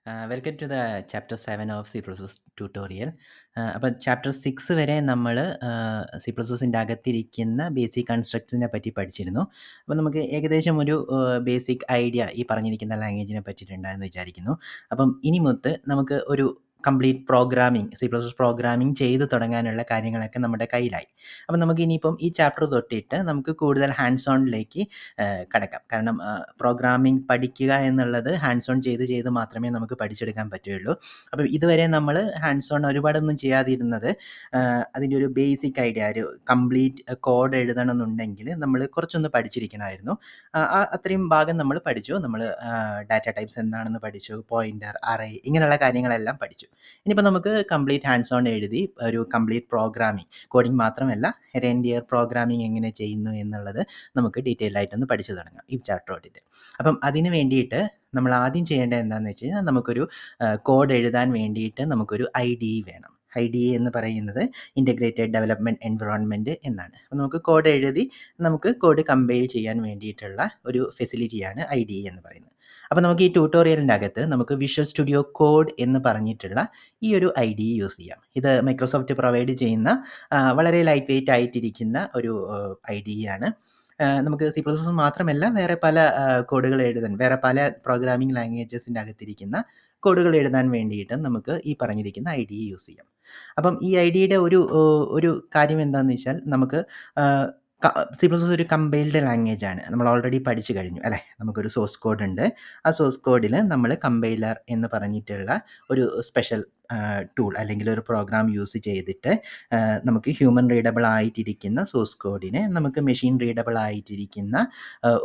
Welcome to the chapter 7 of C plus plus tutorial. അപ്പം chapter 6 വരെ നമ്മൾ C plus പ്ലസിൻ്റെ അകത്തിരിക്കുന്ന ബേസിക് കൺസ്ട്രക്ട്സിനെ പറ്റി പഠിച്ചിരുന്നു. അപ്പം നമുക്ക് ഏകദേശം ഒരു ബേസിക് ഐഡിയ ഈ പറഞ്ഞിരിക്കുന്ന ലാംഗ്വേജിനെ പറ്റിയിട്ടുണ്ടായെന്ന് വിചാരിക്കുന്നു. അപ്പം ഇനി മുതൽ നമുക്ക് ഒരു complete programming C plus plus programming ചെയ്ത് തുടങ്ങാനുള്ള കാര്യങ്ങളൊക്കെ നമ്മുടെ കയ്യിലായി. അപ്പം നമുക്ക് ഇനിയിപ്പം ഈ ചാപ്റ്റർ തൊട്ടിട്ട് നമുക്ക് കൂടുതൽ ഹാൻഡ്സ് ഓണിലേക്ക് കടക്കാം. കാരണം പ്രോഗ്രാമിംഗ് പഠിക്കുക എന്നുള്ളത് ഹാൻഡ്സ് ഓൺ ചെയ്ത് മാത്രമേ നമുക്ക് പഠിച്ചെടുക്കാൻ പറ്റുകയുള്ളൂ. അപ്പം ഇതുവരെ നമ്മൾ ഹാൻഡ്സ് ഓൺ ഒരുപാടൊന്നും ചെയ്യാതിരുന്നത് അതിൻ്റെ ഒരു ബേസിക് ഐഡിയ, ഒരു കംപ്ലീറ്റ് കോഡ് എഴുതണമെന്നുണ്ടെങ്കിൽ നമ്മൾ കുറച്ചൊന്ന് പഠിച്ചിരിക്കണമായിരുന്നു. അത്രയും ഭാഗം നമ്മൾ പഠിച്ചു. നമ്മൾ ഡാറ്റ ടൈപ്സ് എന്താണെന്ന് പഠിച്ചു, പോയിൻ്റർ, അറേ, ഇങ്ങനെയുള്ള കാര്യങ്ങളെല്ലാം പഠിച്ചു. ഇനിയിപ്പോൾ നമുക്ക് കംപ്ലീറ്റ് ഹാൻഡ്സ് ഓൺ എഴുതി ഒരു കംപ്ലീറ്റ് പ്രോഗ്രാമിംഗ്, കോഡിംഗ് മാത്രമല്ല എൻറ്റയർ പ്രോഗ്രാമിംഗ് എങ്ങനെ ചെയ്യുന്നു എന്നുള്ളത് നമുക്ക് ഡീറ്റെയിൽ ആയിട്ടൊന്ന് പഠിച്ചു തുടങ്ങാം ഈ ചാപ്റ്റർ തൊട്ടിട്ട്. അപ്പം അതിന് വേണ്ടിയിട്ട് നമ്മൾ ആദ്യം ചെയ്യേണ്ടത് എന്താണെന്ന് വെച്ച് കഴിഞ്ഞാൽ നമുക്കൊരു കോഡ് എഴുതാൻ വേണ്ടിയിട്ട് നമുക്കൊരു IDE വേണം. IDE എന്ന് പറയുന്നത് ഇൻ്റഗ്രേറ്റഡ് ഡെവലപ്മെൻറ്റ് എൻവിറോൺമെൻറ്റ് എന്നാണ്. അപ്പോൾ നമുക്ക് കോഡ് എഴുതി നമുക്ക് കോഡ് കമ്പൈൽ ചെയ്യാൻ വേണ്ടിയിട്ടുള്ള ഒരു ഫെസിലിറ്റിയാണ് IDE എന്ന് പറയുന്നത്. അപ്പോൾ നമുക്ക് ഈ ട്യൂട്ടോറിയലിൻ്റെ അകത്ത് നമുക്ക് വിഷ്വൽ സ്റ്റുഡിയോ കോഡ് എന്ന് പറഞ്ഞിട്ടുള്ള ഈ ഒരു IDE യൂസ് ചെയ്യാം. ഇത് മൈക്രോസോഫ്റ്റ് പ്രൊവൈഡ് ചെയ്യുന്ന വളരെ ലൈറ്റ് വെയ്റ്റ് ആയിട്ടിരിക്കുന്ന ഒരു IDE ആണ്. നമുക്ക് സി പ്ലസ് പ്ലസ് മാത്രമല്ല വേറെ പല കോഡുകൾ എഴുതാൻ, വേറെ പല പ്രോഗ്രാമിംഗ് ലാംഗ്വേജസിൻ്റെ അകത്തിരിക്കുന്ന കോഡുകൾ എഴുതാൻ വേണ്ടിയിട്ട് നമുക്ക് ഈ പറഞ്ഞിരിക്കുന്ന IDE യൂസ് ചെയ്യാം. അപ്പം ഈ IDEയുടെ ഒരു കാര്യം എന്താണെന്ന് വെച്ചാൽ നമുക്ക് സി പ്ലസ് പ്ലസ് ഒരു കമ്പൈൽഡ് ലാംഗ്വേജ് ആണ്. നമ്മൾ ഓൾറെഡി പഠിച്ചു കഴിഞ്ഞു അല്ലേ? നമുക്കൊരു സോഴ്സ് കോഡ് ഉണ്ട്. ആ സോഴ്സ് കോഡിൽ നമ്മൾ കമ്പൈലർ എന്ന് പറഞ്ഞിട്ടുള്ള ഒരു സ്പെഷ്യൽ ടൂൾ അല്ലെങ്കിൽ ഒരു പ്രോഗ്രാം യൂസ് ചെയ്തിട്ട് നമുക്ക് ഹ്യൂമൻ റീഡബിൾ ആയിട്ടിരിക്കുന്ന സോഴ്സ് കോഡിനെ നമുക്ക് മെഷീൻ റീഡബിൾ ആയിട്ടിരിക്കുന്ന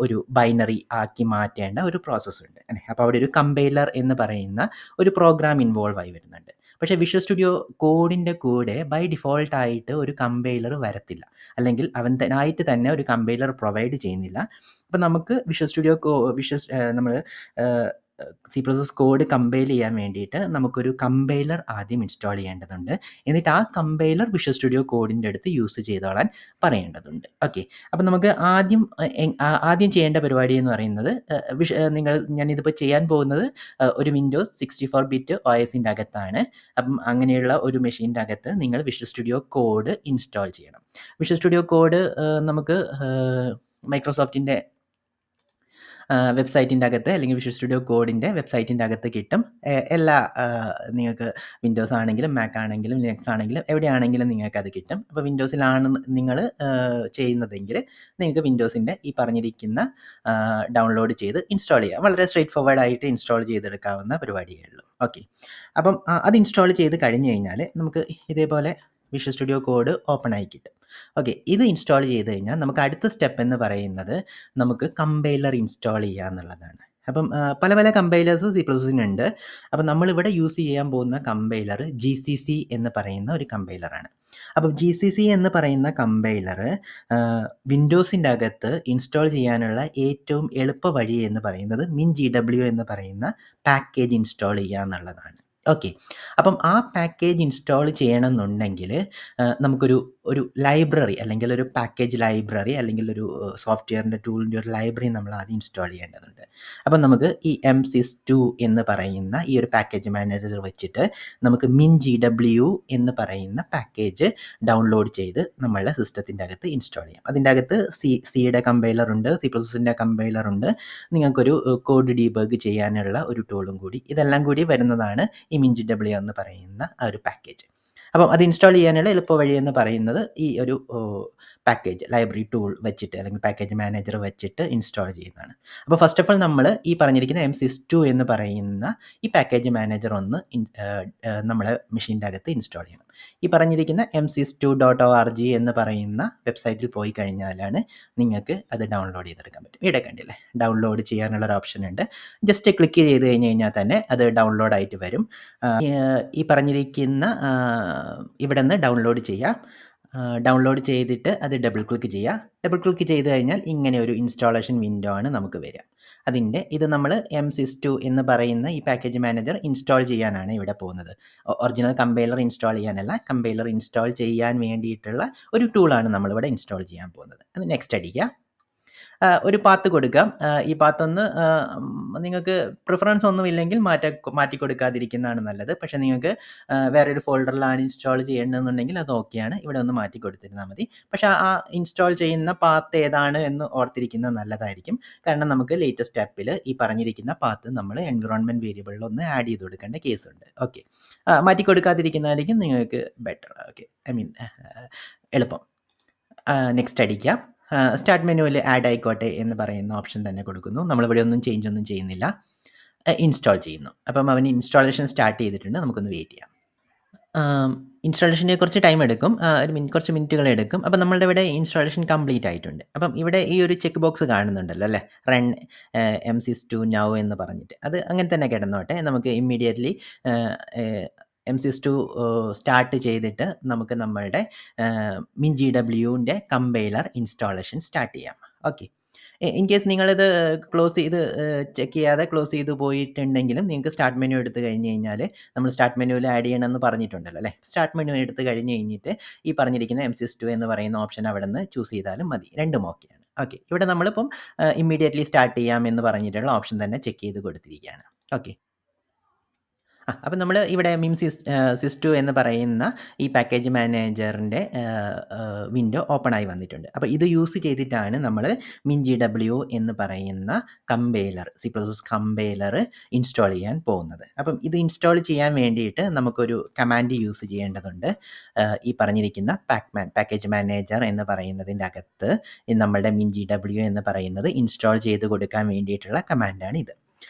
ഒരു ബൈനറി ആക്കി മാറ്റേണ്ട ഒരു പ്രോസസ്സ് ഉണ്ട് അല്ലേ? അപ്പോൾ അവിടെ ഒരു കമ്പൈലർ എന്ന് പറയുന്ന ഒരു പ്രോഗ്രാം ഇൻവോൾവ് ആയി വരുന്നുണ്ട്. പക്ഷേ വിഷ്വൽ സ്റ്റുഡിയോ കോഡിൻ്റെ കൂടെ ബൈ ഡിഫോൾട്ട് ആയിട്ട് ഒരു കമ്പൈലർ വരത്തില്ല, അല്ലെങ്കിൽ അവനായിട്ട് തന്നെ ഒരു കമ്പൈലർ പ്രൊവൈഡ് ചെയ്യുന്നില്ല. അപ്പം നമുക്ക് വിഷ്വൽ സ്റ്റുഡിയോ നമ്മൾ C plus plus code compile ചെയ്യാൻ വേണ്ടിയിട്ട് നമുക്കൊരു കമ്പൈലർ ആദ്യം ഇൻസ്റ്റാൾ ചെയ്യേണ്ടതുണ്ട്. എന്നിട്ട് ആ കമ്പൈലർ വിഷ്വൽ സ്റ്റുഡിയോ കോഡിൻ്റെ അടുത്ത് യൂസ് ചെയ്തോളാൻ പറയേണ്ടതുണ്ട്. ഓക്കെ, അപ്പം നമുക്ക് ആദ്യം ചെയ്യേണ്ട പരിപാടി എന്ന് പറയുന്നത് ഞാനിതിപ്പോൾ ചെയ്യാൻ പോകുന്നത് ഒരു വിൻഡോസ് 64 ബിറ്റ് OSൻ്റെ അകത്താണ്. അപ്പം അങ്ങനെയുള്ള ഒരു മെഷീൻ്റെ അകത്ത് നിങ്ങൾ വിഷ്വൽ സ്റ്റുഡിയോ കോഡ് ഇൻസ്റ്റാൾ ചെയ്യണം. വിഷ്വൽ സ്റ്റുഡിയോ കോഡ് നമുക്ക് മൈക്രോസോഫ്റ്റിൻ്റെ വെബ്സൈറ്റിൻ്റെ അകത്ത്, അല്ലെങ്കിൽ വിഷ്വൽ സ്റ്റുഡിയോ കോഡിൻ്റെ വെബ്സൈറ്റിൻ്റെ അകത്ത് കിട്ടും. എല്ലാ നിങ്ങൾക്ക് വിൻഡോസ് ആണെങ്കിലും മാക് ആണെങ്കിലും ലിനക്സ് ആണെങ്കിലും എവിടെയാണെങ്കിലും നിങ്ങൾക്കത് കിട്ടും. അപ്പോൾ വിൻഡോസിലാണ് നിങ്ങൾ ചെയ്യുന്നതെങ്കിൽ നിങ്ങൾക്ക് വിൻഡോസിൻ്റെ ഈ പറഞ്ഞിരിക്കുന്ന ഡൗൺലോഡ് ചെയ്ത് ഇൻസ്റ്റാൾ ചെയ്യാം. വളരെ സ്ട്രെയിറ്റ് ഫോർവേഡ് ആയിട്ട് ഇൻസ്റ്റാൾ ചെയ്തെടുക്കാവുന്ന പരിപാടിയേ ഉള്ളൂ. ഓക്കെ, അപ്പം അത് ഇൻസ്റ്റാൾ ചെയ്ത് കഴിഞ്ഞ് കഴിഞ്ഞാൽ നമുക്ക് ഇതേപോലെ വിഷ്വൽ സ്റ്റുഡിയോ കോഡ് ഓപ്പൺ ആയി കിട്ടും. ഓക്കെ, ഇത് ഇൻസ്റ്റാൾ ചെയ്ത് കഴിഞ്ഞാൽ നമുക്ക് അടുത്ത സ്റ്റെപ്പ് എന്ന് പറയുന്നത് നമുക്ക് കമ്പൈലർ ഇൻസ്റ്റാൾ ചെയ്യുക എന്നുള്ളതാണ്. അപ്പം പല പല കമ്പൈലേഴ്സ് സി പ്ലസ് പ്ലസിനുണ്ട്. അപ്പം നമ്മളിവിടെ യൂസ് ചെയ്യാൻ പോകുന്ന കമ്പൈലർ GCC എന്ന് പറയുന്ന ഒരു കമ്പൈലറാണ്. അപ്പം GCC എന്ന് പറയുന്ന കമ്പൈലർ വിൻഡോസിൻ്റെ അകത്ത് ഇൻസ്റ്റാൾ ചെയ്യാനുള്ള ഏറ്റവും എളുപ്പ വഴി എന്ന് പറയുന്നത് MinGW എന്ന് പറയുന്ന പാക്കേജ് ഇൻസ്റ്റാൾ ചെയ്യുക എന്നുള്ളതാണ്. ഓക്കെ, അപ്പം ആ പാക്കേജ് ഇൻസ്റ്റാൾ ചെയ്യണമെന്നുണ്ടെങ്കിൽ നമുക്കൊരു ലൈബ്രറി, അല്ലെങ്കിൽ ഒരു പാക്കേജ് ലൈബ്രറി, അല്ലെങ്കിൽ ഒരു സോഫ്റ്റ്വെയറിൻ്റെ ടൂളിൻ്റെ ഒരു ലൈബ്രറി നമ്മൾ ആദ്യം ഇൻസ്റ്റാൾ ചെയ്യേണ്ടതുണ്ട്. അപ്പം നമുക്ക് ഈ MSys2 എന്ന് പറയുന്ന ഈ ഒരു പാക്കേജ് മാനേജർ വെച്ചിട്ട് നമുക്ക് MinGW എന്ന് പറയുന്ന പാക്കേജ് ഡൗൺലോഡ് ചെയ്ത് നമ്മളുടെ സിസ്റ്റത്തിൻ്റെ അകത്ത് ഇൻസ്റ്റാൾ ചെയ്യാം. അതിൻ്റെ അകത്ത് സിയുടെ കമ്പൈലർ ഉണ്ട്, സി പ്ലസ് പ്ലസിൻ്റെ കമ്പൈലർ ഉണ്ട്, നിങ്ങൾക്കൊരു കോഡ് ഡീബഗ് ചെയ്യാനുള്ള ഒരു ടൂളും കൂടി, ഇതെല്ലാം കൂടി വരുന്നതാണ് ഈ MinGW എന്ന് പറയുന്ന ആ ഒരു പാക്കേജ്. അപ്പം അത് ഇൻസ്റ്റാൾ ചെയ്യാനുള്ള എളുപ്പ വഴി എന്ന് പറയുന്നത് ഈ ഒരു പാക്കേജ് ലൈബ്രറി ടൂൾ വെച്ചിട്ട്, അല്ലെങ്കിൽ പാക്കേജ് മാനേജർ വെച്ചിട്ട് ഇൻസ്റ്റാൾ ചെയ്യുന്നതാണ്. അപ്പോൾ ഫസ്റ്റ് ഓഫ് ഓൾ നമ്മൾ ഈ പറഞ്ഞിരിക്കുന്ന MSys2 എന്ന് പറയുന്ന ഈ പാക്കേജ് മാനേജർ ഒന്ന് നമ്മളെ മെഷീൻ്റെ അകത്ത് ഇൻസ്റ്റാൾ ചെയ്യണം. ഈ പറഞ്ഞിരിക്കുന്ന MSys2.org എന്ന് പറയുന്ന വെബ്സൈറ്റിൽ പോയി കഴിഞ്ഞാലാണ് നിങ്ങൾക്ക് അത് ഡൗൺലോഡ് ചെയ്തെടുക്കാൻ പറ്റും. ഇവിടെ കണ്ടില്ലേ, ഡൗൺലോഡ് ചെയ്യാനുള്ള ഒരു ഓപ്ഷൻ ഉണ്ട്. ജസ്റ്റ് ക്ലിക്ക് ചെയ്ത് കഴിഞ്ഞ് കഴിഞ്ഞാൽ തന്നെ അത് ഡൗൺലോഡ് ആയിട്ട് വരും. ഈ പറഞ്ഞിരിക്കുന്ന ഇവിടെ നിന്ന് ഡൗൺലോഡ് ചെയ്യുക. ഡൗൺലോഡ് ചെയ്തിട്ട് അത് ഡബിൾ ക്ലിക്ക് ചെയ്യുക. ഡബിൾ ക്ലിക്ക് ചെയ്ത് കഴിഞ്ഞാൽ ഇങ്ങനെ ഒരു ഇൻസ്റ്റാളേഷൻ വിൻഡോ ആണ് നമുക്ക് വരിക. ഇത് നമ്മൾ MSys2 എന്ന് പറയുന്ന ഈ പാക്കേജ് മാനേജർ ഇൻസ്റ്റാൾ ചെയ്യാനാണ് ഇവിടെ പോകുന്നത്. ഒറിജിനൽ കമ്പൈലർ ഇൻസ്റ്റാൾ ചെയ്യാനല്ല, കമ്പൈലർ ഇൻസ്റ്റാൾ ചെയ്യാൻ വേണ്ടിയിട്ടുള്ള ഒരു ടൂളാണ് നമ്മളിവിടെ ഇൻസ്റ്റാൾ ചെയ്യാൻ പോകുന്നത്. അത് നെക്സ്റ്റ് അടിക്കുക. ഒരു പാത്ത് കൊടുക്കാം. ഈ പാത്തൊന്ന് നിങ്ങൾക്ക് പ്രിഫറൻസ് ഒന്നുമില്ലെങ്കിൽ മാറ്റി കൊടുക്കാതിരിക്കുന്നതാണ് നല്ലത്. പക്ഷേ നിങ്ങൾക്ക് വേറൊരു ഫോൾഡറിലാണ് ഇൻസ്റ്റാൾ ചെയ്യണമെന്നുണ്ടെങ്കിൽ അത് ഓക്കെയാണ്. ഇവിടെ ഒന്ന് മാറ്റി കൊടുത്തിരുന്നാൽ മതി. പക്ഷേ ആ ഇൻസ്റ്റാൾ ചെയ്യുന്ന പാത്ത് ഏതാണ് എന്ന് ഓർത്തിരിക്കുന്നത് നല്ലതായിരിക്കും. കാരണം നമുക്ക് ലേറ്റസ്റ്റ് ആപ്പിൽ ഈ പറഞ്ഞിരിക്കുന്ന പാത്ത് നമ്മൾ എൻവിറോൺമെൻറ്റ് വേരിയബിളിൽ ഒന്ന് ആഡ് ചെയ്ത് കൊടുക്കേണ്ട കേസുണ്ട്. ഓക്കെ. മാറ്റി കൊടുക്കാതിരിക്കുന്നതായിരിക്കും നിങ്ങൾക്ക് ബെറ്റർ. ഓക്കെ. എളുപ്പം. നെക്സ്റ്റ് അടിക്കാം. സ്റ്റാർട്ട് മെനുവിൽ ആഡ് ആയിക്കോട്ടെ എന്ന് പറയുന്ന ഓപ്ഷൻ തന്നെ കൊടുക്കുന്നു. നമ്മളിവിടെ ഒന്നും ചേഞ്ച് ഒന്നും ചെയ്യുന്നില്ല. ഇൻസ്റ്റാൾ ചെയ്യുന്നു. അപ്പം അവന് ഇൻസ്റ്റാളേഷൻ സ്റ്റാർട്ട് ചെയ്തിട്ടുണ്ട്. നമുക്കൊന്ന് വെയിറ്റ് ചെയ്യാം. ഇൻസ്റ്റാളേഷന് കുറച്ച് ടൈം എടുക്കും. കുറച്ച് മിനിറ്റുകൾ എടുക്കും. അപ്പം നമ്മളുടെ ഇവിടെ ഇൻസ്റ്റാളേഷൻ കംപ്ലീറ്റ് ആയിട്ടുണ്ട്. അപ്പം ഇവിടെ ഈ ഒരു ചെക്ക് ബോക്സ് കാണുന്നുണ്ടല്ലോ അല്ലേ? റൺ MSys2 നൗ എന്ന് പറഞ്ഞിട്ട്. അത് അങ്ങനെ തന്നെ കിടന്നോട്ടെ. നമുക്ക് ഇമ്മീഡിയറ്റ്ലി MSys2 സ്റ്റാർട്ട് ചെയ്തിട്ട് നമുക്ക് നമ്മളുടെ MinGWൻ്റെ കമ്പൈലർ ഇൻസ്റ്റാളേഷൻ സ്റ്റാർട്ട് ചെയ്യാം. ഓക്കെ. ഇൻ കേസ് നിങ്ങളിത് ക്ലോസ് ചെയ്ത് ചെക്ക് ചെയ്യാതെ ക്ലോസ് ചെയ്ത് പോയിട്ടുണ്ടെങ്കിലും നിങ്ങൾക്ക് സ്റ്റാർട്ട് മെനു എടുത്ത് കഴിഞ്ഞ് കഴിഞ്ഞാൽ നമ്മൾ സ്റ്റാർട്ട് മെനുവിൽ ആഡ് ചെയ്യണമെന്ന് പറഞ്ഞിട്ടുണ്ടല്ലോ അല്ലേ? സ്റ്റാർട്ട് മെനു എടുത്ത് കഴിഞ്ഞ് കഴിഞ്ഞിട്ട് ഈ പറഞ്ഞിരിക്കുന്ന MSys2 എന്ന് പറയുന്ന ഓപ്ഷൻ അവിടെ നിന്ന് ചൂസ് ചെയ്താലും മതി. രണ്ടും ഓക്കെയാണ്. ഓക്കെ. ഇവിടെ നമ്മളിപ്പം ഇമ്മീഡിയറ്റ്ലി സ്റ്റാർട്ട് ചെയ്യാം എന്ന് പറഞ്ഞിട്ടുള്ള ഓപ്ഷൻ തന്നെ ചെക്ക് ചെയ്ത് കൊടുത്തിരിക്കുകയാണ്. ഓക്കെ. അപ്പം നമ്മൾ ഇവിടെ MIMSys2 എന്ന് പറയുന്ന ഈ പാക്കേജ് മാനേജറിൻ്റെ വിൻഡോ ഓപ്പൺ ആയി വന്നിട്ടുണ്ട്. അപ്പോൾ ഇത് യൂസ് ചെയ്തിട്ടാണ് നമ്മൾ MinGW എന്ന് പറയുന്ന കമ്പൈലർ കമ്പൈലർ ഇൻസ്റ്റാൾ ചെയ്യാൻ പോകുന്നത്. അപ്പം ഇത് ഇൻസ്റ്റാൾ ചെയ്യാൻ വേണ്ടിയിട്ട് നമുക്കൊരു കമാൻഡ് യൂസ് ചെയ്യേണ്ടതുണ്ട്. ഈ പറഞ്ഞിരിക്കുന്ന പാക്കേജ് മാനേജർ എന്ന് പറയുന്നതിൻ്റെ അകത്ത് നമ്മളുടെ MinGW എന്ന് പറയുന്നത് ഇൻസ്റ്റാൾ ചെയ്ത് കൊടുക്കാൻ വേണ്ടിയിട്ടുള്ള കമാൻഡാണ് ഇത്.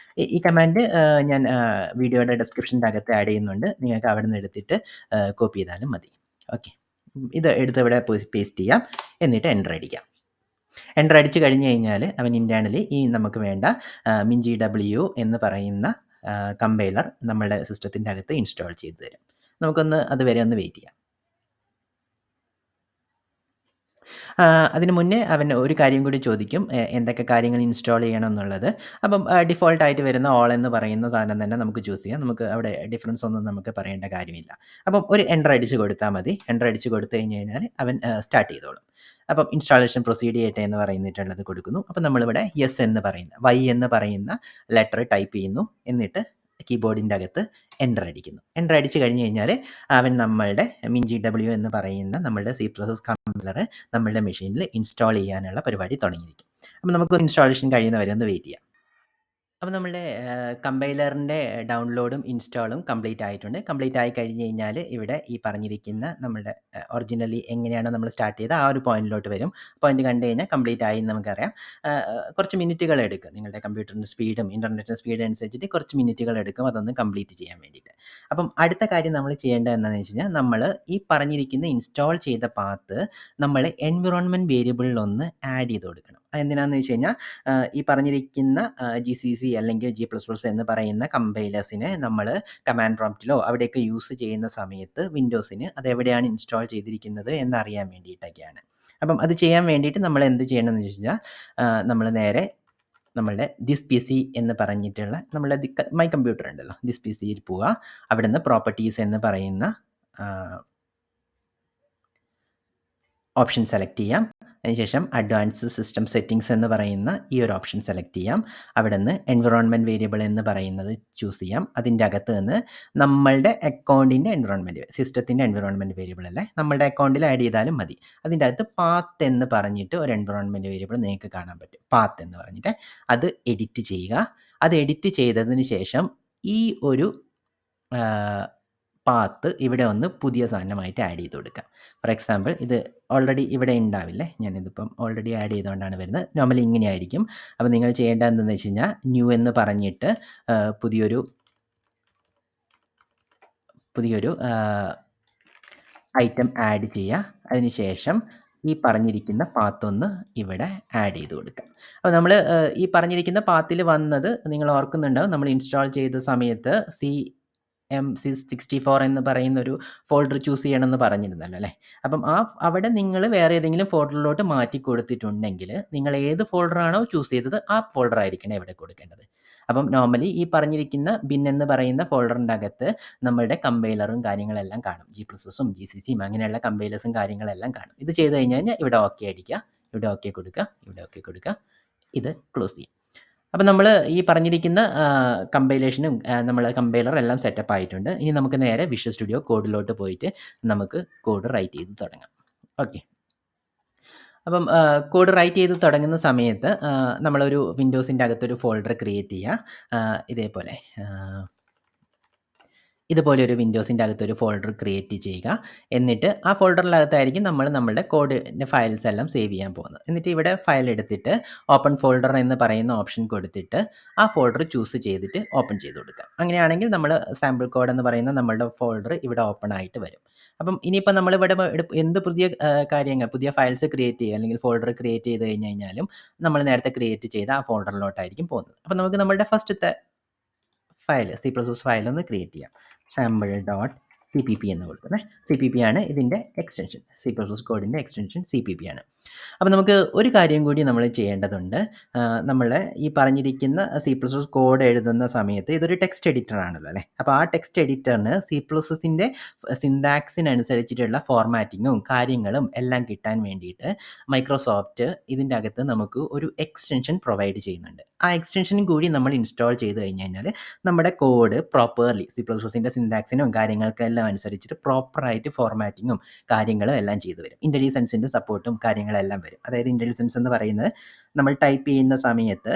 ഈ കമാൻഡ് ഞാൻ വീഡിയോയുടെ ഡിസ്ക്രിപ്ഷൻ്റെ അകത്ത് ആഡ് ചെയ്യുന്നുണ്ട്. നിങ്ങൾക്ക് അവിടെ നിന്ന് എടുത്തിട്ട് കോപ്പി ചെയ്താലും മതി. ഓക്കെ. ഇത് എടുത്ത് ഇവിടെ പേസ്റ്റ് ചെയ്യാം. എന്നിട്ട് എൻ്റർ അടിക്കാം. എൻ്റർ അടിച്ച് കഴിഞ്ഞ് കഴിഞ്ഞാൽ അവൻ ഇൻറ്റേർണലി ഈ നമുക്ക് വേണ്ട MinGW എന്ന് പറയുന്ന കമ്പൈലർ നമ്മുടെ സിസ്റ്റത്തിൻ്റെ അകത്ത് ഇൻസ്റ്റാൾ ചെയ്ത് തരും. നമുക്കൊന്ന് അതുവരെ ഒന്ന് വെയിറ്റ് ചെയ്യാം. അതിന് മുന്നേ അവൻ ഒരു കാര്യം കൂടി ചോദിക്കും. എന്തൊക്കെ കാര്യങ്ങൾ ഇൻസ്റ്റാൾ ചെയ്യണം എന്നുള്ളത്. അപ്പം ഡിഫോൾട്ടായിട്ട് വരുന്ന ഓൾ എന്ന് പറയുന്ന സാധനം തന്നെ നമുക്ക് ചൂസ് ചെയ്യാം. നമുക്ക് അവിടെ ഡിഫറൻസ് ഒന്നും നമുക്ക് പറയേണ്ട കാര്യമില്ല. അപ്പം ഒരു എൻ്റർ അടിച്ച് കൊടുത്താൽ മതി. എൻ്റർ അടിച്ച് കൊടുത്തു കഴിഞ്ഞ് കഴിഞ്ഞാൽ അവൻ സ്റ്റാർട്ട് ചെയ്തോളും. അപ്പം ഇൻസ്റ്റാളേഷൻ പ്രൊസീഡ് ചെയ്യട്ടെ എന്ന് പറയുന്നിട്ടുള്ളത് കൊടുക്കുന്നു. അപ്പം നമ്മളിവിടെ യെസ് എന്ന് പറയുന്ന എന്ന് പറയുന്ന ലെറ്റർ ടൈപ്പ് ചെയ്യുന്നു. എന്നിട്ട് കീബോർഡിൻ്റെ അകത്ത് എൻ്റർ അടിക്കുന്നു. എൻ്റർ അടിച്ച് കഴിഞ്ഞ് കഴിഞ്ഞാൽ അവൻ നമ്മളുടെ MinGW എന്ന് പറയുന്ന നമ്മളുടെ C++ കമ്പൈലർ നമ്മളുടെ മെഷീനിൽ ഇൻസ്റ്റാൾ ചെയ്യാനുള്ള പരിപാടി തുടങ്ങിയിരിക്കും. അപ്പം നമുക്ക് ഇൻസ്റ്റാളേഷൻ കഴിയുന്നവരെ ഒന്ന് വെയിറ്റ് ചെയ്യാം. അപ്പോൾ നമ്മളുടെ കമ്പൈലറിൻ്റെ ഡൗൺലോഡും ഇൻസ്റ്റാളും കംപ്ലീറ്റ് ആയിട്ടുണ്ട്. കംപ്ലീറ്റ് ആയി കഴിഞ്ഞ് കഴിഞ്ഞാൽ ഇവിടെ ഈ പറഞ്ഞിരിക്കുന്ന നമ്മളുടെ ഒറിജിനലി എങ്ങനെയാണോ നമ്മൾ സ്റ്റാർട്ട് ചെയ്തത് ആ ഒരു പോയിന്റിലോട്ട് വരും. പോയിന്റ് കണ്ടു കഴിഞ്ഞാൽ കംപ്ലീറ്റ് ആയി എന്ന് നമുക്കറിയാം. കുറച്ച് മിനിറ്റുകൾ എടുക്കും. നിങ്ങളുടെ കമ്പ്യൂട്ടറിൻ്റെ സ്പീഡും ഇൻ്റർനെറ്റിൻ്റെ സ്പീഡ് അനുസരിച്ചിട്ട് കുറച്ച് മിനിറ്റുകൾ എടുക്കും അതൊന്ന് കംപ്ലീറ്റ് ചെയ്യാൻ വേണ്ടിയിട്ട്. അപ്പം അടുത്ത കാര്യം നമ്മൾ ചെയ്യേണ്ടത് എന്താണെന്ന് വെച്ച് കഴിഞ്ഞാൽ നമ്മൾ ഈ പറഞ്ഞിരിക്കുന്ന ഇൻസ്റ്റാൾ ചെയ്ത പാത്ത് നമ്മൾ എൻവിറോൺമെൻറ്റ് വേരിയബിളിലൊന്ന് ആഡ് ചെയ്ത് കൊടുക്കണം. അതെന്തിനാണെന്ന് വെച്ച് കഴിഞ്ഞാൽ ഈ പറഞ്ഞിരിക്കുന്ന GCC അല്ലെങ്കിൽ G++ എന്ന് പറയുന്ന കമ്പൈലേഴ്സിനെ നമ്മൾ കമാൻഡ് പ്രോംപ്റ്റിലോ അവിടെയൊക്കെ യൂസ് ചെയ്യുന്ന സമയത്ത് വിൻഡോസിന് അതെവിടെയാണ് ഇൻസ്റ്റാൾ ചെയ്തിരിക്കുന്നത് എന്നറിയാൻ വേണ്ടിയിട്ടൊക്കെയാണ്. അപ്പം അത് ചെയ്യാൻ വേണ്ടിയിട്ട് നമ്മൾ എന്ത് ചെയ്യണമെന്ന് വെച്ച് കഴിഞ്ഞാൽ നമ്മൾ നേരെ നമ്മളുടെ ദിസ് PC എന്ന് പറഞ്ഞിട്ടുള്ള നമ്മളുടെ മൈ കമ്പ്യൂട്ടർ ഉണ്ടല്ലോ, ദിസ് PCയിൽ പോവുക. അവിടെ നിന്ന് പ്രോപ്പർട്ടീസ് എന്ന് പറയുന്ന ഓപ്ഷൻ സെലക്ട് ചെയ്യാം. അതിനുശേഷം അഡ്വാൻസ് സിസ്റ്റം സെറ്റിംഗ്സ് എന്ന് പറയുന്ന ഈ ഒരു ഓപ്ഷൻ സെലക്ട് ചെയ്യാം. അവിടെ നിന്ന് എൻവിറോൺമെൻറ്റ് വേരിയബിൾ എന്ന് പറയുന്നത് ചൂസ് ചെയ്യാം. അതിൻ്റെ അകത്ത് നിന്ന് നമ്മളുടെ അക്കൗണ്ടിൻ്റെ സിസ്റ്റത്തിൻ്റെ എൻവിറോൺമെൻറ്റ് വേരിയബിൾ അല്ലേ, നമ്മളുടെ അക്കൗണ്ടിൽ ആഡ് ചെയ്താലും മതി. അതിൻ്റെ അകത്ത് പാത്ത് എന്ന് പറഞ്ഞിട്ട് ഒരു എൻവിറോൺമെൻറ്റ് വേരിയബിൾ നിങ്ങൾക്ക് കാണാൻ പറ്റും. പാത്ത് എന്ന് പറഞ്ഞിട്ട് അത് എഡിറ്റ് ചെയ്യുക. അത് എഡിറ്റ് ചെയ്തതിന് ശേഷം ഈ ഒരു പാത്ത് ഇവിടെ ഒന്ന് പുതിയ സാധനമായിട്ട് ആഡ് ചെയ്ത് കൊടുക്കുക. ഫോർ എക്സാമ്പിൾ ഇത് ഓൾറെഡി ഇവിടെ ഉണ്ടാവില്ലേ, ഞാനിതിപ്പം ഓൾറെഡി ആഡ് ചെയ്തുകൊണ്ടാണ് വരുന്നത്. നോർമലി ഇങ്ങനെയായിരിക്കും. അപ്പോൾ നിങ്ങൾ ചെയ്യേണ്ടത് എന്തെന്ന് വെച്ച് കഴിഞ്ഞാൽ ന്യൂ എന്ന് പറഞ്ഞിട്ട് പുതിയൊരു ഐറ്റം ആഡ് ചെയ്യുക. അതിനുശേഷം ഈ പറഞ്ഞിരിക്കുന്ന പാത്തൊന്ന് ഇവിടെ ആഡ് ചെയ്ത് കൊടുക്കുക. അപ്പോൾ നമ്മൾ ഈ പറഞ്ഞിരിക്കുന്ന പാത്തിൽ വന്നത് നിങ്ങൾ ഓർക്കുന്നുണ്ടാവും, നമ്മൾ ഇൻസ്റ്റാൾ ചെയ്ത സമയത്ത് MSys64 എന്ന് പറയുന്ന ഒരു ഫോൾഡർ ചൂസ് ചെയ്യണമെന്ന് പറഞ്ഞിരുന്നല്ലോ അല്ലേ. അപ്പം അവിടെ നിങ്ങൾ വേറെ ഏതെങ്കിലും ഫോൾഡറിലോട്ട് മാറ്റി കൊടുത്തിട്ടുണ്ടെങ്കിൽ നിങ്ങൾ ഏത് ഫോൾഡറാണോ ചൂസ് ചെയ്തത് ആ ഫോൾഡർ ആയിരിക്കണം ഇവിടെ കൊടുക്കേണ്ടത്. അപ്പം നോർമലി ഈ പറഞ്ഞിരിക്കുന്ന ബിൻ എന്ന് പറയുന്ന ഫോൾഡറിൻ്റെ അകത്ത് നമ്മളുടെ കമ്പൈലറും കാര്യങ്ങളെല്ലാം കാണും. G++ഉം GCCയും അങ്ങനെയുള്ള കമ്പൈലേഴ്സും കാര്യങ്ങളെല്ലാം കാണും. ഇത് ചെയ്ത് കഴിഞ്ഞ് കഴിഞ്ഞാൽ ഇവിടെ ഓക്കെ അടിക്കുക, ഇവിടെ ഓക്കെ കൊടുക്കുക, ഇവിടെ ഓക്കെ കൊടുക്കുക. ഇത് ക്ലോസ് ചെയ്യാം. അപ്പോൾ നമ്മൾ ഈ പറഞ്ഞിരിക്കുന്ന കമ്പൈലേഷനും നമ്മൾ കമ്പൈലർ എല്ലാം സെറ്റപ്പ് ആയിട്ടുണ്ട്. ഇനി നമുക്ക് നേരെ വിഷ്വൽ സ്റ്റുഡിയോ കോഡിലോട്ട് പോയിട്ട് നമുക്ക് കോഡ് റൈറ്റ് ചെയ്ത് തുടങ്ങാം. ഓക്കെ. അപ്പം കോഡ് റൈറ്റ് ചെയ്ത് തുടങ്ങുന്ന സമയത്ത് നമ്മളൊരു വിൻഡോസിൻ്റെ അകത്തൊരു ഫോൾഡർ ക്രിയേറ്റ് ചെയ്യുക. ഇതേപോലെ ഇതുപോലെ ഒരു വിൻഡോസിൻ്റെ അകത്തൊരു ഫോൾഡർ ക്രിയേറ്റ് ചെയ്യുക. എന്നിട്ട് ആ ഫോൾഡറിനകത്തായിരിക്കും നമ്മൾ നമ്മളുടെ കോഡിൻ്റെ ഫയൽസ് എല്ലാം സേവ് ചെയ്യാൻ പോകുന്നത്. എന്നിട്ട് ഇവിടെ ഫയൽ എടുത്തിട്ട് ഓപ്പൺ ഫോൾഡർ എന്ന് പറയുന്ന ഓപ്ഷൻ കൊടുത്തിട്ട് ആ ഫോൾഡർ ചൂസ് ചെയ്തിട്ട് ഓപ്പൺ ചെയ്ത് കൊടുക്കുക. അങ്ങനെയാണെങ്കിൽ നമ്മൾ സാമ്പിൾ കോഡ് എന്ന് പറയുന്ന നമ്മളുടെ ഫോൾഡർ ഇവിടെ ഓപ്പൺ ആയിട്ട് വരും. അപ്പം ഇനിയിപ്പോൾ നമ്മളിവിടെ എന്ത് പുതിയ കാര്യങ്ങൾ പുതിയ ഫയൽസ് ക്രിയേറ്റ് ചെയ്യുക അല്ലെങ്കിൽ ഫോൾഡർ ക്രിയേറ്റ് ചെയ്ത് കഴിഞ്ഞ് കഴിഞ്ഞാലും നമ്മൾ നേരത്തെ ക്രിയേറ്റ് ചെയ്ത ആ ഫോൾഡറിലോട്ടായിരിക്കും പോകുന്നത്. അപ്പം നമുക്ക് നമ്മളുടെ ഫസ്റ്റത്തെ ഫയൽ C++ ഫയൽ ഒന്ന് ക്രിയേറ്റ് ചെയ്യാം. sample.cpp എന്ന് കൊടുക്കുന്നത്. CPP ആണ് ഇതിൻ്റെ എക്സ്റ്റൻഷൻ. C++ കോഡിൻ്റെ എക്സ്റ്റൻഷൻ CPP ആണ്. അപ്പോൾ നമുക്ക് ഒരു കാര്യം കൂടി നമ്മൾ ചെയ്യേണ്ടതുണ്ട്. നമ്മൾ ഈ പറഞ്ഞിരിക്കുന്ന C++ കോഡ് എഴുതുന്ന സമയത്ത് ഇതൊരു ടെക്സ്റ്റ് എഡിറ്റർ ആണല്ലോ അല്ലേ. അപ്പോൾ ആ ടെക്സ്റ്റ് എഡിറ്ററിന് C++ൻ്റെ സിൻടാക്സിനനുസരിച്ചിട്ടുള്ള ഫോർമാറ്റിങ്ങും കാര്യങ്ങളും എല്ലാം കിട്ടാൻ വേണ്ടിയിട്ട് മൈക്രോസോഫ്റ്റ് ഇതിൻ്റെ അകത്ത് നമുക്ക് ഒരു എക്സ്റ്റൻഷൻ പ്രൊവൈഡ് ചെയ്യുന്നുണ്ട്. ആ എക്സ്റ്റൻഷനും കൂടി നമ്മൾ ഇൻസ്റ്റാൾ ചെയ്ത് കഴിഞ്ഞ് കഴിഞ്ഞാൽ നമ്മുടെ കോഡ് പ്രോപ്പർലി C++ൻ്റെ സിൻടാക്സിനും കാര്യങ്ങൾക്കെല്ലാം അനുസരിച്ചിട്ട് പ്രോപ്പറായിട്ട് ഫോർമാറ്റിങ്ങും കാര്യങ്ങളും എല്ലാം ചെയ്തു വരും. ഇൻ്റലിജൻസിൻ്റെ സപ്പോർട്ടും കാര്യങ്ങളെല്ലാം വരും. അതായത് ഇൻ്റലിജൻസ് എന്ന് പറയുന്നത് നമ്മൾ ടൈപ്പ് ചെയ്യുന്ന സമയത്ത്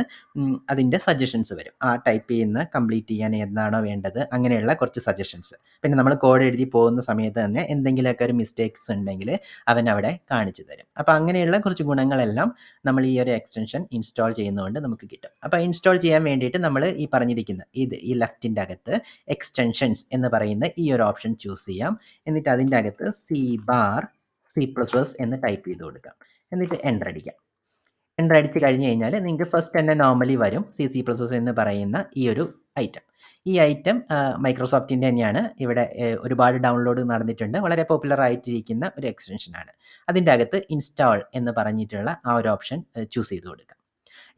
അതിൻ്റെ സജഷൻസ് വരും. ആ ടൈപ്പ് ചെയ്യുന്ന കംപ്ലീറ്റ് ചെയ്യാൻ എന്താണോ വേണ്ടത് അങ്ങനെയുള്ള കുറച്ച് സജഷൻസ്. പിന്നെ നമ്മൾ കോഡ് എഴുതി പോകുന്ന സമയത്ത് തന്നെ എന്തെങ്കിലുമൊക്കെ ഒരു മിസ്റ്റേക്സ് ഉണ്ടെങ്കിൽ അവൻ അവിടെ കാണിച്ചു തരും. അപ്പോൾ അങ്ങനെയുള്ള കുറച്ച് ഗുണങ്ങളെല്ലാം നമ്മൾ ഈ ഒരു എക്സ്റ്റൻഷൻ ഇൻസ്റ്റാൾ ചെയ്യുന്നതുകൊണ്ട് നമുക്ക് കിട്ടും. അപ്പോൾ ഇൻസ്റ്റാൾ ചെയ്യാൻ വേണ്ടിയിട്ട് നമ്മൾ ഈ പറഞ്ഞിരിക്കുന്ന ഈ ലെഫ്റ്റിൻ്റെ അകത്ത് എക്സ്റ്റൻഷൻസ് എന്ന് പറയുന്ന ഈ ഒരു ഓപ്ഷൻ ചൂസ് ചെയ്യാം. എന്നിട്ട് അതിൻ്റെ അകത്ത് C+ എന്ന് ടൈപ്പ് ചെയ്ത് കൊടുക്കാം. എന്നിട്ട് എൻ്റർ അടിക്കാം. എൻ്റർ അടിച്ച് കഴിഞ്ഞ് കഴിഞ്ഞാൽ നിങ്ങൾക്ക് ഫസ്റ്റ് തന്നെ നോർമലി വരും C++ എന്ന് പറയുന്ന ഈ ഒരു ഐറ്റം. ഈ ഐറ്റം മൈക്രോസോഫ്റ്റിൻ്റെ തന്നെയാണ്. ഇവിടെ ഒരുപാട് ഡൗൺലോഡ് നടന്നിട്ടുണ്ട്. വളരെ പോപ്പുലർ ആയിട്ടിരിക്കുന്ന ഒരു എക്സ്റ്റൻഷനാണ്. അതിൻ്റെ അകത്ത് ഇൻസ്റ്റാൾ എന്ന് പറഞ്ഞിട്ടുള്ള ആ ഒരു ഓപ്ഷൻ ചൂസ് ചെയ്ത് കൊടുക്കാം.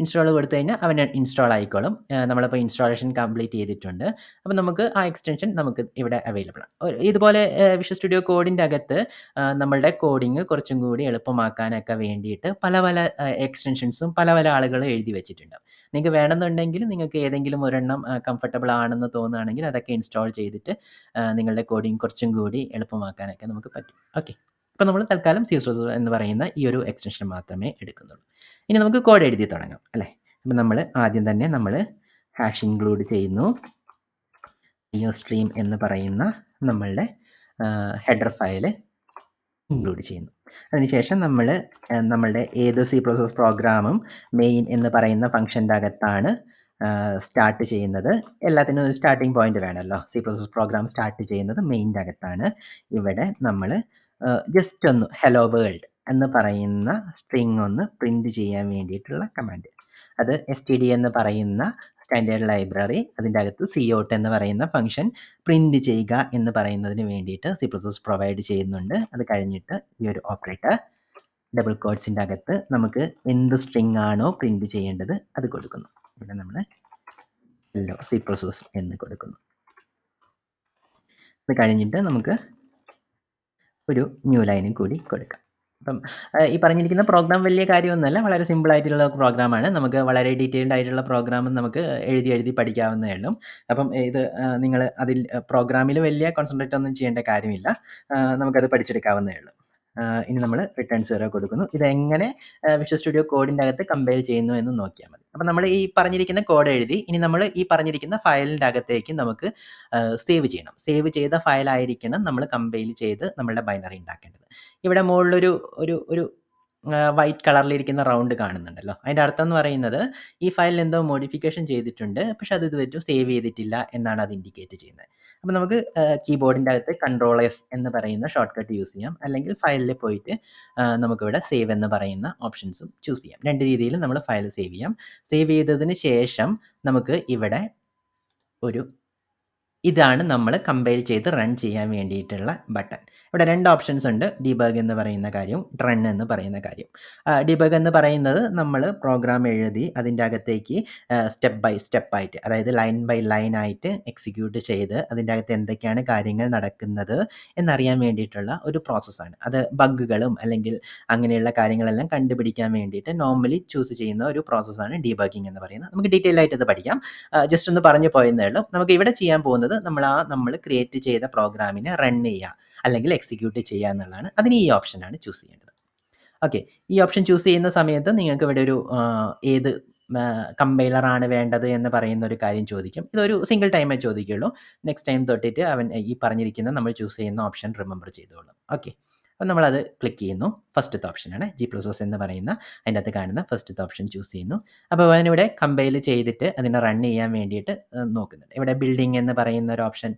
ഇൻസ്റ്റാൾ കൊടുത്തു കഴിഞ്ഞാൽ അവൻ ഇൻസ്റ്റാൾ ആയിക്കോളും. നമ്മളിപ്പോൾ ഇൻസ്റ്റാളേഷൻ കംപ്ലീറ്റ് ചെയ്തിട്ടുണ്ട്. അപ്പോൾ നമുക്ക് ആ എക്സ്റ്റൻഷൻ നമുക്ക് ഇവിടെ അവൈലബിൾ ആണ്. ഇതുപോലെ വിഷ്വൽ സ്റ്റുഡിയോ കോഡിൻ്റെ അകത്ത് നമ്മളുടെ കോഡിങ് കുറച്ചും കൂടി എളുപ്പമാക്കാനൊക്കെ വേണ്ടിയിട്ട് പല പല എക്സ്റ്റൻഷൻസും പല പല ആളുകൾ എഴുതി വെച്ചിട്ടുണ്ട്. നിങ്ങൾക്ക് വേണമെന്നുണ്ടെങ്കിൽ നിങ്ങൾക്ക് ഏതെങ്കിലും ഒരെണ്ണം കംഫർട്ടബിൾ ആണെന്ന് തോന്നുകയാണെങ്കിൽ അതൊക്കെ ഇൻസ്റ്റാൾ ചെയ്തിട്ട് നിങ്ങളുടെ കോഡിങ് കുറച്ചും കൂടി എളുപ്പമാക്കാനൊക്കെ നമുക്ക് പറ്റും. ഓക്കെ. അപ്പോൾ നമ്മൾ തൽക്കാലം C++ എന്ന് പറയുന്ന ഈ ഒരു എക്സ്റ്റൻഷൻ മാത്രമേ എടുക്കുന്നുള്ളൂ. ഇനി നമുക്ക് കോഡ് എഴുതി തുടങ്ങാം അല്ലേ. അപ്പോൾ നമ്മൾ ആദ്യം തന്നെ നമ്മൾ ഹാഷ് ഇൻക്ലൂഡ് ചെയ്യുന്നു. IOStream എന്ന് പറയുന്ന നമ്മളുടെ ഹെഡർ ഫയൽ ഇൻക്ലൂഡ് ചെയ്യുന്നു. അതിനുശേഷം നമ്മൾ നമ്മളുടെ ഏത് C++ പ്രോഗ്രാമും മെയിൻ എന്ന് പറയുന്ന ഫംഗ്ഷൻ്റെ അകത്താണ് സ്റ്റാർട്ട് ചെയ്യുന്നത്. എല്ലാത്തിനും ഒരു സ്റ്റാർട്ടിംഗ് പോയിന്റ് വേണമല്ലോ. C++ പ്രോഗ്രാം സ്റ്റാർട്ട് ചെയ്യുന്നത് മെയിൻ്റെ അകത്താണ്. ഇവിടെ നമ്മൾ ജസ്റ്റ് ഒന്ന് ഹലോ വേൾഡ് എന്ന് പറയുന്ന സ്ട്രിങ് ഒന്ന് പ്രിൻ്റ് ചെയ്യാൻ വേണ്ടിയിട്ടുള്ള കമാൻഡ്. അത് std എന്ന് പറയുന്ന സ്റ്റാൻഡേർഡ് ലൈബ്രറി അതിൻ്റെ അകത്ത് cout എന്ന് പറയുന്ന ഫംഗ്ഷൻ പ്രിൻ്റ് ചെയ്യുക എന്ന് പറയുന്നതിന് വേണ്ടിയിട്ട് C++ പ്രൊവൈഡ് ചെയ്യുന്നുണ്ട്. അത് കഴിഞ്ഞിട്ട് ഈ ഒരു ഓപ്പറേറ്റർ ഡബിൾ കോട്ട്സിൻ്റെ അകത്ത് നമുക്ക് എന്ത് സ്ട്രിങ് ആണോ പ്രിൻ്റ് ചെയ്യേണ്ടത് അത് കൊടുക്കുന്നു. ഇവിടെ നമ്മൾ ഹലോ C++ എന്ന് കൊടുക്കുന്നു. അത് കഴിഞ്ഞിട്ട് നമുക്ക് ഒരു ന്യൂ ലൈനും കൂടി കൊടുക്കാം. അപ്പം ഈ പറഞ്ഞിരിക്കുന്ന പ്രോഗ്രാം വലിയ കാര്യമൊന്നുമല്ല. വളരെ സിമ്പിൾ ആയിട്ടുള്ള പ്രോഗ്രാമാണ്. നമുക്ക് വളരെ ഡീറ്റെയിൽഡ് ആയിട്ടുള്ള പ്രോഗ്രാം നമുക്ക് എഴുതി പഠിക്കാവുന്നതേ ഉള്ളൂ. അപ്പം ഇത് നിങ്ങൾ അതിൽ പ്രോഗ്രാമിൽ വലിയ കോൺസെൻട്രേറ്റ് ഒന്നും ചെയ്യേണ്ട കാര്യമില്ല. നമുക്കത് പഠിച്ചെടുക്കാവുന്നതേ ഉള്ളൂ. ഇനി നമ്മൾ റിട്ടേൺ 0 കൊടുക്കുന്നു. ഇതെങ്ങനെ വിഷ്വൽ സ്റ്റുഡിയോ കോഡിൻ്റെ അകത്ത് കമ്പയർ ചെയ്യുന്നു എന്ന് നോക്കിയാൽ മതി. അപ്പം നമ്മൾ ഈ പറഞ്ഞിരിക്കുന്ന കോഡ് എഴുതി ഇനി നമ്മൾ ഈ പറഞ്ഞിരിക്കുന്ന ഫയലിൻ്റെ അകത്തേക്ക് നമുക്ക് സേവ് ചെയ്യണം. സേവ് ചെയ്ത ഫയലായിരിക്കണം നമ്മൾ കമ്പൈൽ ചെയ്ത് നമ്മളുടെ ബൈനറി ഉണ്ടാക്കേണ്ടത്. ഇവിടെ മുകളിലൊരു ഒരു വൈറ്റ് കളറിലിരിക്കുന്ന റൗണ്ട് കാണുന്നുണ്ടല്ലോ. അതിൻ്റെ അർത്ഥം എന്ന് പറയുന്നത് ഈ ഫയലിൽ എന്തോ മോഡിഫിക്കേഷൻ ചെയ്തിട്ടുണ്ട്. പക്ഷെ അത് ഇതുവരെ സേവ് ചെയ്തിട്ടില്ല എന്നാണ് അത് ഇൻഡിക്കേറ്റ് ചെയ്യുന്നത്. അപ്പോൾ നമുക്ക് കീബോർഡിൻ്റെ അകത്ത് Ctrl+S എന്ന് പറയുന്ന ഷോർട്ട് കട്ട് യൂസ് ചെയ്യാം. അല്ലെങ്കിൽ ഫയലിൽ പോയിട്ട് നമുക്കിവിടെ സേവ് എന്ന് പറയുന്ന ഓപ്ഷൻസും ചൂസ് ചെയ്യാം. രണ്ട് രീതിയിലും നമ്മൾ ഫയൽ സേവ് ചെയ്യാം. സേവ് ചെയ്തതിന് ശേഷം നമുക്ക് ഇവിടെ ഒരു ഇതാണ് നമ്മൾ കമ്പൈൽ ചെയ്ത് റൺ ചെയ്യാൻ വേണ്ടിയിട്ടുള്ള ബട്ടൺ. ഇവിടെ 2 ഓപ്ഷൻസ് ഉണ്ട്. ഡീബഗ് എന്ന് പറയുന്ന കാര്യവും റൺ എന്ന് പറയുന്ന കാര്യം. ഡീബഗ് എന്ന് പറയുന്നത് നമ്മൾ പ്രോഗ്രാം എഴുതി അതിൻ്റെ അകത്തേക്ക് സ്റ്റെപ്പ് ബൈ സ്റ്റെപ്പ് ആയിട്ട്, അതായത് ലൈൻ ബൈ ലൈൻ ആയിട്ട് എക്സിക്യൂട്ട് ചെയ്ത് അതിൻ്റെ അകത്ത് എന്തൊക്കെയാണ് കാര്യങ്ങൾ നടക്കുന്നത് എന്നറിയാൻ വേണ്ടിയിട്ടുള്ള ഒരു പ്രോസസ്സാണ്. അത് ബഗ്ഗുകളും അല്ലെങ്കിൽ അങ്ങനെയുള്ള കാര്യങ്ങളെല്ലാം കണ്ടുപിടിക്കാൻ വേണ്ടിയിട്ട് നോർമലി ചൂസ് ചെയ്യുന്ന ഒരു പ്രോസസ്സാണ് ഡീബഗിങ് എന്ന് പറയുന്നത്. നമുക്ക് ഡീറ്റെയിൽ ആയിട്ട് അത് പഠിക്കാം. ജസ്റ്റ് ഒന്ന് പറഞ്ഞു പോയെന്നേ ഉള്ളൂ. നമുക്ക് ഇവിടെ ചെയ്യാൻ പോകുന്നത് നമ്മൾ ക്രിയേറ്റ് ചെയ്ത പ്രോഗ്രാമിനെ റൺ ചെയ്യുക അല്ലെങ്കിൽ എക്സിക്യൂട്ട് ചെയ്യുക എന്നുള്ളതാണ്. അതിന് ഈ ഓപ്ഷനാണ് ചൂസ് ചെയ്യേണ്ടത്. ഓക്കെ. ഈ ഓപ്ഷൻ ചൂസ് ചെയ്യുന്ന സമയത്ത് നിങ്ങൾക്ക് ഇവിടെ ഒരു ഏത് കമ്പൈലർ ആണ് വേണ്ടത് എന്ന് പറയുന്ന ഒരു കാര്യം ചോദിക്കും. ഇതൊരു സിംഗിൾ ടൈമേ ചോദിക്കുകയുള്ളൂ. നെക്സ്റ്റ് ടൈം തൊട്ടിട്ട് അവൻ ഈ പറഞ്ഞിരിക്കുന്ന നമ്മൾ ചൂസ് ചെയ്യുന്ന ഓപ്ഷൻ റിമെമ്പർ ചെയ്തോളും. ഓക്കെ. അപ്പോൾ നമ്മളത് ക്ലിക്ക് ചെയ്യുന്നു. ഫസ്റ്റത്തെ ഓപ്ഷനാണ് G++ എന്ന് പറയുന്ന അതിൻ്റെ അകത്ത് കാണുന്ന ഫസ്റ്റത്തെ ഓപ്ഷൻ ചൂസ് ചെയ്യുന്നു. അപ്പോൾ അവനിവിടെ കമ്പൈൽ ചെയ്തിട്ട് അതിനെ റൺ ചെയ്യാൻ വേണ്ടിയിട്ട് നോക്കുന്നുണ്ട്. ഇവിടെ ബിൽഡിംഗ് എന്ന് പറയുന്ന ഒരു ഓപ്ഷൻ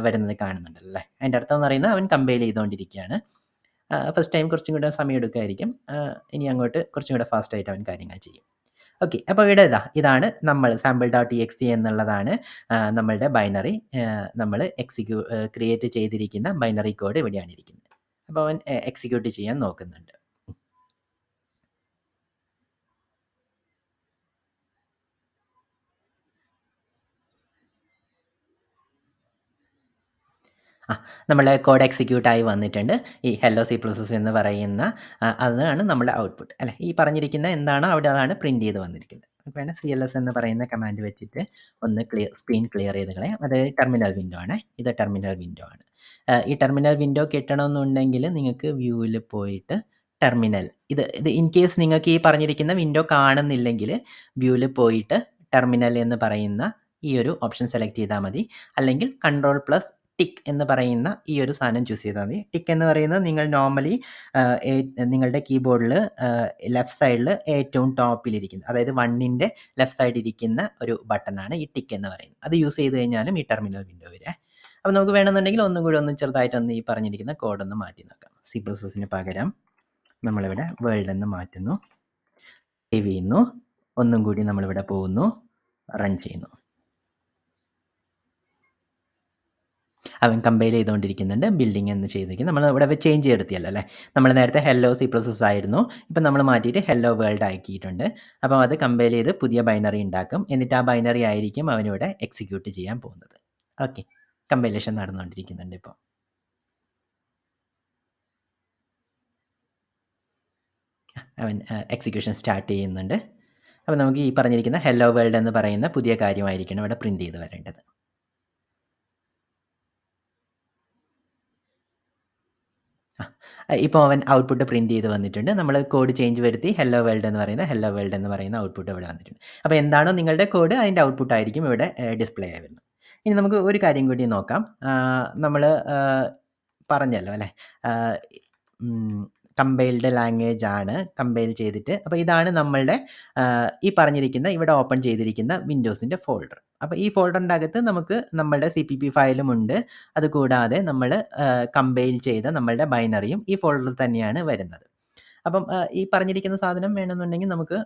വരുന്നത് കാണുന്നുണ്ടല്ലോ അല്ലേ. അതിൻ്റെ അർത്ഥം എന്ന് പറയുന്നത് അവൻ കമ്പൈൽ ചെയ്തുകൊണ്ടിരിക്കുകയാണ്. ഫസ്റ്റ് ടൈം കുറച്ചും കൂടെ സമയം എടുക്കുമായിരിക്കും. ഇനി അങ്ങോട്ട് കുറച്ചും കൂടെ ഫാസ്റ്റായിട്ട് അവൻ കാര്യങ്ങൾ ചെയ്യും. ഓക്കെ. അപ്പോൾ ഇവിടെ ഇതാണ് നമ്മൾ sample.txt എന്നുള്ളതാണ് നമ്മളുടെ ബൈനറി. നമ്മൾ ക്രിയേറ്റ് ചെയ്തിരിക്കുന്ന ബൈനറി കോഡ് ഇവിടെയാണ് ഇരിക്കുന്നത്. അപ്പോൾ അവൻ എക്സിക്യൂട്ട് ചെയ്യാൻ നോക്കുന്നുണ്ട്. നമ്മളെ കോഡ് എക്സിക്യൂട്ട് ആയി വന്നിട്ടുണ്ട്. ഈ ഹെല്ലോ സി പ്ലസ് എസ് എന്ന് പറയുന്ന അതാണ് നമ്മുടെ ഔട്ട്പുട്ട് അല്ലേ. ഈ പറഞ്ഞിരിക്കുന്ന എന്താണോ അവിടെ അതാണ് പ്രിന്റ് ചെയ്ത് വന്നിരിക്കുന്നത്. നമുക്ക് വേണേൽ CLS എന്ന് പറയുന്ന കമാൻഡ് വെച്ചിട്ട് ഒന്ന് സ്ക്രീൻ ക്ലിയർ ചെയ്ത് കളയാം. അത് ടെർമിനൽ വിൻഡോ ആണ്. ഇത് ടെർമിനൽ വിൻഡോ ആണ്. ഈ ടെർമിനൽ വിൻഡോ കിട്ടണമെന്നുണ്ടെങ്കിൽ നിങ്ങൾക്ക് വ്യൂവിൽ പോയിട്ട് ടെർമിനൽ ഇത് ഇൻ കേസ് നിങ്ങൾക്ക് ഈ പറഞ്ഞിരിക്കുന്ന വിൻഡോ കാണുന്നില്ലെങ്കിൽ വ്യൂവിൽ പോയിട്ട് ടെർമിനൽ എന്ന് പറയുന്ന ഈ ഒരു ഓപ്ഷൻ സെലക്ട് ചെയ്താൽ മതി. അല്ലെങ്കിൽ കൺട്രോൾ+ ടിക്ക് എന്ന് പറയുന്ന ഈ ഒരു സാധനം ചൂസ് ചെയ്താൽ മതി. ടിക്ക് എന്ന് പറയുന്നത് നിങ്ങൾ നോർമലി നിങ്ങളുടെ കീബോർഡിൽ ലെഫ്റ്റ് സൈഡിൽ ഏറ്റവും ടോപ്പിലിരിക്കുന്ന, അതായത് 1ൻ്റെ ലെഫ്റ്റ് സൈഡിൽ ഇരിക്കുന്ന ഒരു ബട്ടണാണ് ഈ ടിക്ക് എന്ന് പറയുന്നത്. അത് യൂസ് ചെയ്ത് കഴിഞ്ഞാലും ഈ ടെർമിനൽ വിൻഡോ വരെ. അപ്പോൾ നമുക്ക് വേണമെന്നുണ്ടെങ്കിൽ ഒന്നും കൂടി ചെറുതായിട്ടൊന്ന് ഈ പറഞ്ഞിരിക്കുന്ന കോഡൊന്ന് മാറ്റി നോക്കാം. C++ന് പകരം നമ്മളിവിടെ വേൾഡ് എന്ന് മാറ്റുന്നു, സേവ് ചെയ്യുന്നു, ഒന്നും കൂടി നമ്മളിവിടെ പോകുന്നു, റൺ ചെയ്യുന്നു. അവൻ കമ്പൈൽ ചെയ്തുകൊണ്ടിരിക്കുന്നുണ്ട്. ബിൽഡിംഗ് എന്ന് ചെയ്തിരിക്കുന്നു. നമ്മൾ ഇവിടെ ചേഞ്ച് ചെയ്തെടുത്തിയല്ലോ അല്ലേ. നമ്മൾ നേരത്തെ ഹെല്ലോ C++ ആയിരുന്നു. ഇപ്പം നമ്മൾ മാറ്റിയിട്ട് ഹെല്ലോ വേൾഡ് ആക്കിയിട്ടുണ്ട്. അപ്പോൾ അത് കമ്പൈൽ ചെയ്ത് പുതിയ ബൈനറി ഉണ്ടാക്കും. എന്നിട്ട് ആ ബൈനറി ആയിരിക്കും അവനിവിടെ എക്സിക്യൂട്ട് ചെയ്യാൻ പോകുന്നത്. ഓക്കെ. കമ്പൈലേഷൻ നടന്നുകൊണ്ടിരിക്കുന്നുണ്ട് ഇപ്പോൾ. അവൻ എക്സിക്യൂഷൻ സ്റ്റാർട്ട് ചെയ്യുന്നുണ്ട്. അപ്പോൾ നമുക്ക് ഈ പറഞ്ഞിരിക്കുന്ന ഹെല്ലോ വേൾഡ് എന്ന് പറയുന്ന പുതിയ കാര്യമായിരിക്കണം ഇവിടെ പ്രിന്റ് ചെയ്ത് വരേണ്ടത്. ഇപ്പോൾ അവൻ ഔട്ട്പുട്ട് പ്രിന്റ് ചെയ്ത് വന്നിട്ടുണ്ട്. നമ്മൾ കോഡ് ചേഞ്ച് വരുത്തി ഹെല്ലോ വേൾഡ് എന്ന് പറയുന്ന ഔട്ട്പുട്ട് ഇവിടെ വന്നിട്ടുണ്ട്. അപ്പോൾ എന്താണോ നിങ്ങളുടെ കോഡ് അതിൻ്റെ ഔട്ട്പുട്ട് ആയിരിക്കും ഇവിടെ ഡിസ്പ്ലേ ആയി വരുന്നത്. ഇനി നമുക്ക് ഒരു കാര്യം കൂടി നോക്കാം. നമ്മൾ പറഞ്ഞല്ലോ അല്ലേ, കമ്പൈൽഡ് ലാംഗ്വേജ് ആണ് കമ്പൈൽ ചെയ്തിട്ട്. അപ്പോൾ ഇതാണ് നമ്മളുടെ ഈ പറഞ്ഞിരിക്കുന്ന ഇവിടെ ഓപ്പൺ ചെയ്തിരിക്കുന്ന വിൻഡോസിൻ്റെ ഫോൾഡർ. അപ്പോൾ ഈ ഫോൾഡറിൻ്റെ അകത്ത് നമുക്ക് നമ്മളുടെ CPP ഫയലും ഉണ്ട്. അതുകൂടാതെ നമ്മൾ കമ്പൈൽ ചെയ്ത നമ്മളുടെ ബൈനറിയും ഈ ഫോൾഡറിൽ തന്നെയാണ് വരുന്നത്. അപ്പം ഈ പറഞ്ഞിരിക്കുന്ന സാധനം വേണമെന്നുണ്ടെങ്കിൽ നമുക്ക്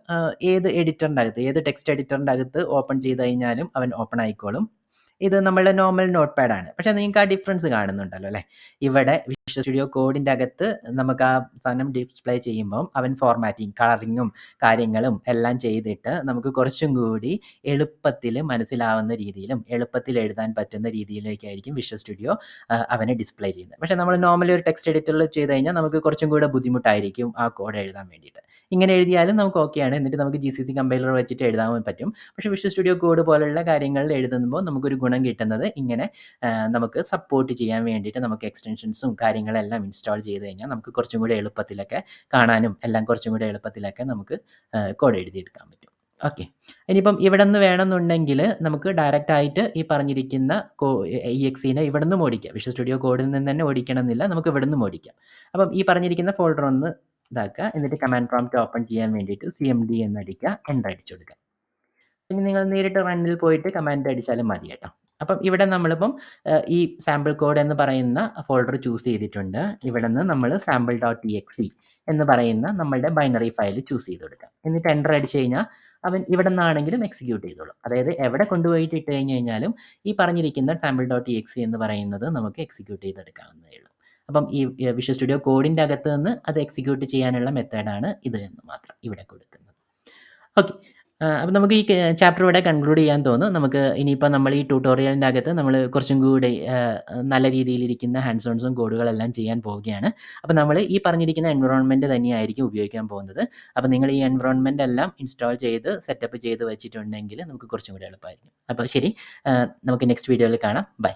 ഏത് ടെക്സ്റ്റ് എഡിറ്ററിൻ്റെ അകത്ത് ഓപ്പൺ ചെയ്ത് കഴിഞ്ഞാലും അവൻ ഓപ്പൺ ആയിക്കോളും. ഇത് നമ്മളുടെ നോർമൽ നോട്ട് പാഡാണ്. പക്ഷേ നിങ്ങൾക്ക് ആ ഡിഫറൻസ് കാണുന്നുണ്ടല്ലോ അല്ലേ. ഇവിടെ വിഷ്വൽ സ്റ്റുഡിയോ കോഡിൻ്റെ അകത്ത് നമുക്ക് ആ സാധനം ഡിസ്പ്ലേ ചെയ്യുമ്പം അവൻ ഫോർമാറ്റിംഗ്, കളറിങ്ങും കാര്യങ്ങളും എല്ലാം ചെയ്തിട്ട് നമുക്ക് കുറച്ചും കൂടി എളുപ്പത്തിൽ മനസ്സിലാവുന്ന രീതിയിലും എളുപ്പത്തിൽ എഴുതാൻ പറ്റുന്ന രീതിയിലേക്കായിരിക്കും വിഷ്വൽ സ്റ്റുഡിയോ അവനെ ഡിസ്പ്ലേ ചെയ്യുന്നത്. പക്ഷേ നമ്മൾ നോർമലി ഒരു ടെക്സ്റ്റ് എഡിറ്ററിൽ ചെയ്ത് കഴിഞ്ഞാൽ നമുക്ക് കുറച്ചും കൂടെ ബുദ്ധിമുട്ടായിരിക്കും ആ കോഡ് എഴുതാൻ വേണ്ടിയിട്ട്. ഇങ്ങനെ എഴുതിയാലും നമുക്ക് ഓക്കെയാണ്. എന്നിട്ട് നമുക്ക് GCC കമ്പൈലർ വെച്ചിട്ട് എഴുതാൻ പറ്റും. പക്ഷേ വിഷ്വൽ സ്റ്റുഡിയോ കോഡ് പോലുള്ള കാര്യങ്ങളിൽ എഴുതുമ്പോൾ നമുക്കൊരു ഗുണം കിട്ടുന്നത് ഇങ്ങനെ നമുക്ക് സപ്പോർട്ട് ചെയ്യാൻ വേണ്ടിയിട്ട് നമുക്ക് എക്സ്റ്റൻഷൻസും കാര്യങ്ങളെല്ലാം ഇൻസ്റ്റാൾ ചെയ്ത് കഴിഞ്ഞാൽ നമുക്ക് കുറച്ചും കൂടി എളുപ്പത്തിലൊക്കെ കാണാനും എല്ലാം കുറച്ചും കൂടി എളുപ്പത്തിലൊക്കെ നമുക്ക് കോഡ് എഴുതിയെടുക്കാൻ പറ്റും. ഓക്കെ. ഇനിയിപ്പം ഇവിടെ നിന്ന് വേണമെന്നുണ്ടെങ്കിൽ നമുക്ക് ഡയറക്റ്റ് ആയിട്ട് ഈ പറഞ്ഞിരിക്കുന്ന EXEനെ ഇവിടെ നിന്നും ഓടിക്കാം. വിഷ്വൽ സ്റ്റുഡിയോ കോഡിൽ നിന്ന് തന്നെ ഓടിക്കണം എന്നില്ല, നമുക്ക് ഇവിടെ നിന്നും ഓടിക്കാം. അപ്പം ഈ പറഞ്ഞിരിക്കുന്ന ഫോൾഡർ ഒന്ന് ഇതാക്കുക. എന്നിട്ട് കമാൻഡ് പ്രോംപ്റ്റ് ഓപ്പൺ ചെയ്യാൻ വേണ്ടിയിട്ട് CMD എന്നടിക്കുക, എൻ്റർ അടിച്ചു കൊടുക്കുക. ഇനി നിങ്ങൾ നേരിട്ട് റണ്ണിൽ പോയിട്ട് കമാൻഡ് അടിച്ചാലും മതി കേട്ടോ. അപ്പം ഇവിടെ നമ്മളിപ്പം ഈ സാമ്പിൾ കോഡ് എന്ന് പറയുന്ന ഫോൾഡർ ചൂസ് ചെയ്തിട്ടുണ്ട്. ഇവിടെ നിന്ന് നമ്മൾ sample.txt എന്ന് പറയുന്ന നമ്മളുടെ ബൈനറി ഫയൽ ചൂസ് ചെയ്ത് കൊടുക്കാം. എന്നിട്ട് എൻ്റർ അടിച്ച് കഴിഞ്ഞാൽ അവൻ ഇവിടെ നിന്നാണെങ്കിലും എക്സിക്യൂട്ട് ചെയ്തോളും. അതായത് എവിടെ കൊണ്ടുപോയിട്ട് ഇട്ട് കഴിഞ്ഞ് കഴിഞ്ഞാലും ഈ പറഞ്ഞിരിക്കുന്ന sample.txt എന്ന് പറയുന്നത് നമുക്ക് എക്സിക്യൂട്ട് ചെയ്തെടുക്കാവുന്നതേ ഉള്ളൂ. അപ്പം ഈ വിഷ്വൽ സ്റ്റുഡിയോ കോഡിൻ്റെ അകത്ത് നിന്ന് അത് എക്സിക്യൂട്ട് ചെയ്യാനുള്ള മെത്തേഡാണ് ഇത് എന്ന് മാത്രം ഇവിടെ കൊടുക്കുന്നത്. ഓക്കെ. അപ്പം നമുക്ക് ഈ ചാപ്റ്റർ ഇവിടെ കൺക്ലൂഡ് ചെയ്യാൻ തോന്നുന്നു. നമുക്ക് ഇനിയിപ്പോൾ നമ്മൾ ഈ ട്യൂട്ടോറിയലിൻ്റെ അകത്ത് നമ്മൾ കുറച്ചും കൂടി നല്ല രീതിയിലിരിക്കുന്ന ഹാൻഡ്സ് ഓൺസും കോഡുകളെല്ലാം ചെയ്യാൻ പോവുകയാണ്. അപ്പോൾ നമ്മൾ ഈ പറഞ്ഞിരിക്കുന്ന എൻവിറോൺമെൻറ്റ് തന്നെയായിരിക്കും ഉപയോഗിക്കാൻ പോകുന്നത്. അപ്പോൾ നിങ്ങൾ ഈ എൻവിറോൺമെൻറ്റ് എല്ലാം ഇൻസ്റ്റാൾ ചെയ്ത് സെറ്റപ്പ് ചെയ്ത് വെച്ചിട്ടുണ്ടെങ്കിൽ നമുക്ക് കുറച്ചും കൂടി എളുപ്പമായിരിക്കും. അപ്പോൾ ശരി, നമുക്ക് നെക്സ്റ്റ് വീഡിയോയിൽ കാണാം. ബൈ.